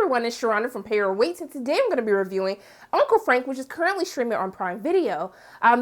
everyone, it's Sharona from Pay Your Weights, and today I'm going to be reviewing Uncle Frank, which is currently streaming on Prime Video.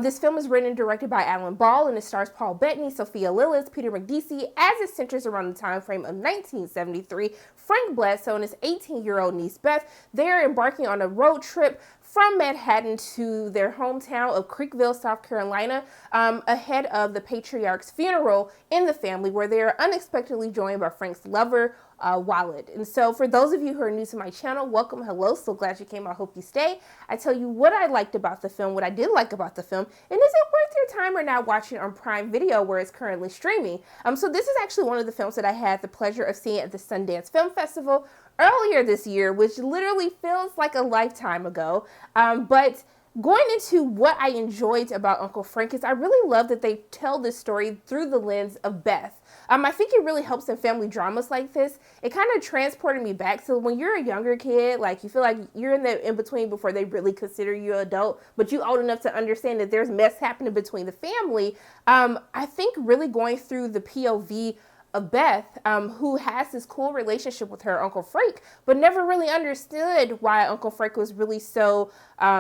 This film is written and directed by Alan Ball, and it stars Paul Bettany, Sophia Lillis, Peter Macdissi, as it centers around the time frame of 1973. Frank Bledsoe and his 18-year-old niece Beth, they're embarking on a road trip from Manhattan to their hometown of Creekville, South Carolina, ahead of the patriarch's funeral in the family, where they are unexpectedly joined by Frank's lover, Walid. And so for those of you who are new to my channel, welcome, hello, so glad you came, I hope you stay. I tell you what I liked about the film, what I did like about the film, and is it worth your time or not watching on Prime Video where it's currently streaming? So this is actually one of the films that I had the pleasure of seeing at the Sundance Film Festival earlier this year, which literally feels like a lifetime ago. But going into what I enjoyed about Uncle Frank is I really love that they tell this story through the lens of Beth. I think it really helps in family dramas like this. It kind of transported me back to when you're a younger kid, like you feel like you're in the in-between before they really consider you an adult, but you old enough to understand that there's mess happening between the family. I think really going through the POV of Beth, who has this cool relationship with her Uncle Frank, but never really understood why Uncle Frank was really so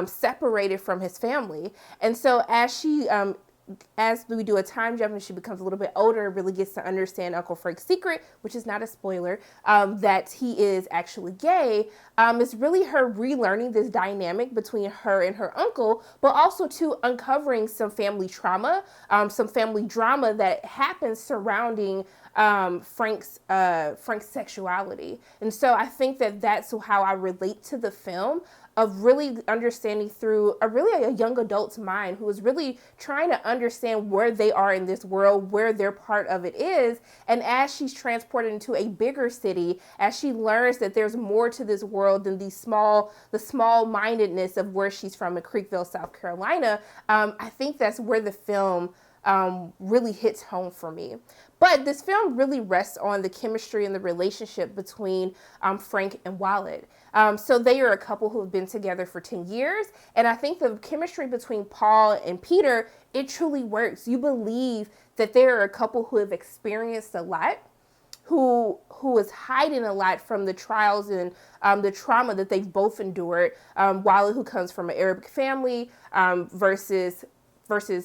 separated from his family. And so as we do a time jump and she becomes a little bit older, really gets to understand Uncle Frank's secret, which is not a spoiler, that he is actually gay. It's really her relearning this dynamic between her and her uncle, but also to uncovering some family trauma, some family drama that happens surrounding Frank's sexuality. And so I think that that's how I relate to the film, of really understanding through a young adult's mind who is really trying to understand where they are in this world, where their part of it is. And as she's transported into a bigger city, as she learns that there's more to this world than the small-mindedness of where she's from in Creekville, South Carolina, I think that's where the film really hits home for me. But this film really rests on the chemistry and the relationship between Frank and Walid. So they are a couple who have been together for 10 years. And I think the chemistry between Paul and Peter, it truly works. You believe that they are a couple who have experienced a lot, who is hiding a lot from the trials and the trauma that they've both endured. Walid, who comes from an Arabic family, versus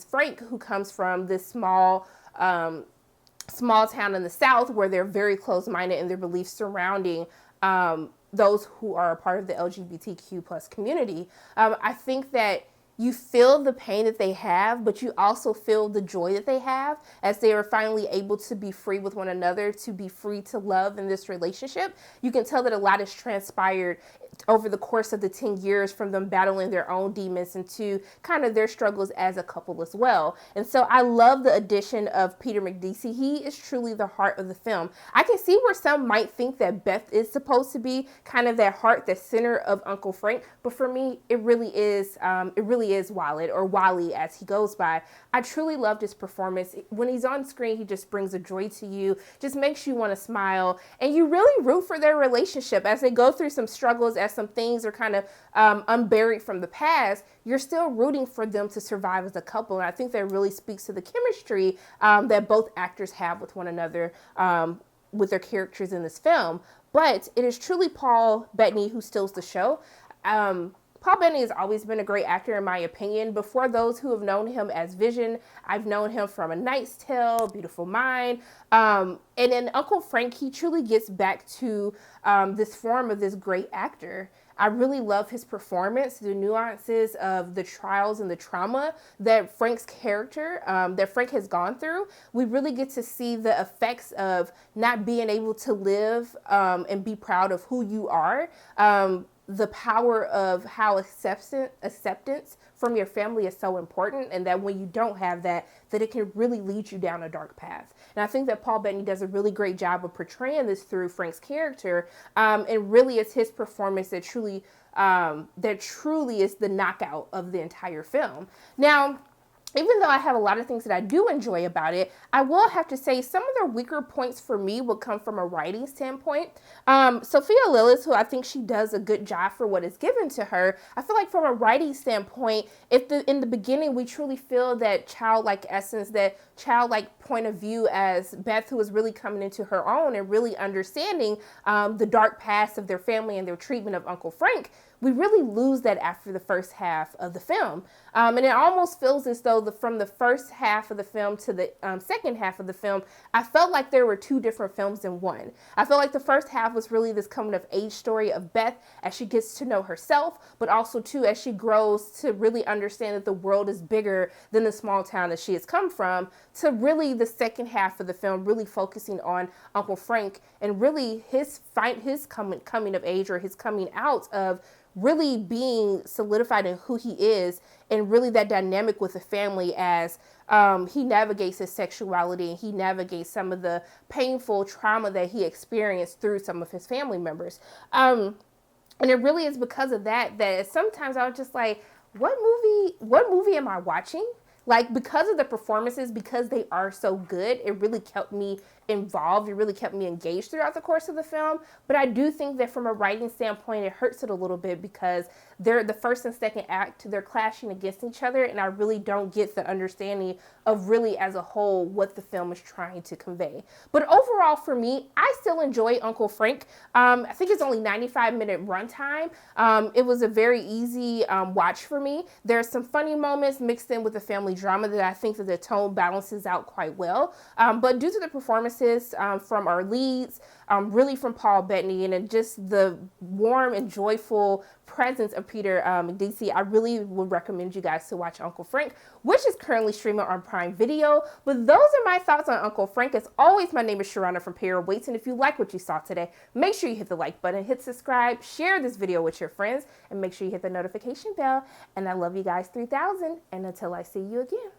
Frank, who comes from this small town in the South where they're very close-minded in their beliefs surrounding those who are a part of the LGBTQ plus community. I think that you feel the pain that they have, but you also feel the joy that they have as they are finally able to be free with one another, to be free to love in this relationship. You can tell that a lot has transpired over the course of the 10 years from them battling their own demons into kind of their struggles as a couple as well. And so I love the addition of Peter Macdissi. He is truly the heart of the film. I can see where some might think that Beth is supposed to be kind of that heart, the center of Uncle Frank, but for me, it really is Walid, or Wally as he goes by. I truly loved his performance. When he's on screen, he just brings a joy to you, just makes you want to smile, and you really root for their relationship as they go through some struggles, as some things are kind of unburied from the past. You're still rooting for them to survive as a couple, and I think that really speaks to the chemistry that both actors have with one another, with their characters in this film. But it is truly Paul Bettany who steals the show. Paul Bettany has always been a great actor in my opinion. Before those who have known him as Vision, I've known him from A Knight's Tale, Beautiful Mind, and in Uncle Frank, he truly gets back to this form of this great actor. I really love his performance, the nuances of the trials and the trauma that Frank's character, that Frank has gone through. We really get to see the effects of not being able to live and be proud of who you are. The power of how acceptance from your family is so important, and that when you don't have that it can really lead you down a dark path. And I think that Paul Bettany does a really great job of portraying this through Frank's character, and really it's his performance that truly is the knockout of the entire film. Now, even though I have a lot of things that I do enjoy about it, I will have to say some of the weaker points for me will come from a writing standpoint. Sophia Lillis, who I think she does a good job for what is given to her, I feel like from a writing standpoint, if in the beginning we truly feel that childlike essence, that childlike point of view as Beth, who is really coming into her own and really understanding the dark past of their family and their treatment of Uncle Frank, we really lose that after the first half of the film. And it almost feels as though from the first half of the film to the second half of the film, I felt like there were two different films in one. I felt like the first half was really this coming of age story of Beth as she gets to know herself, but also too as she grows to really understand that the world is bigger than the small town that she has come from, to really the second half of the film really focusing on Uncle Frank and really his coming of age, or his coming out of really being solidified in who he is, and really that dynamic with the family as he navigates his sexuality and he navigates some of the painful trauma that he experienced through some of his family members. And it really is because of that sometimes I was just like, what movie am I watching? Like, because of the performances, because they are so good, it really kept me involved. It really kept me engaged throughout the course of the film. But I do think that from a writing standpoint, it hurts it a little bit because the first and second act, they're clashing against each other. And I really don't get the understanding of really as a whole what the film is trying to convey. But overall for me, I still enjoy Uncle Frank. I think it's only 95-minute runtime. It was a very easy watch for me. There's some funny moments mixed in with the family drama that I think that the tone balances out quite well. But due to the performances from our leads, really from Paul Bettany, and just the warm and joyful presence of Peter Medici, I really would recommend you guys to watch Uncle Frank, which is currently streaming on Prime Video. But those are my thoughts on Uncle Frank. As always, my name is Sharona from Para Waits, and if you like what you saw today, make sure you hit the like button, hit subscribe, share this video with your friends, and make sure you hit the notification bell. And I love you guys 3000, and until I see you again.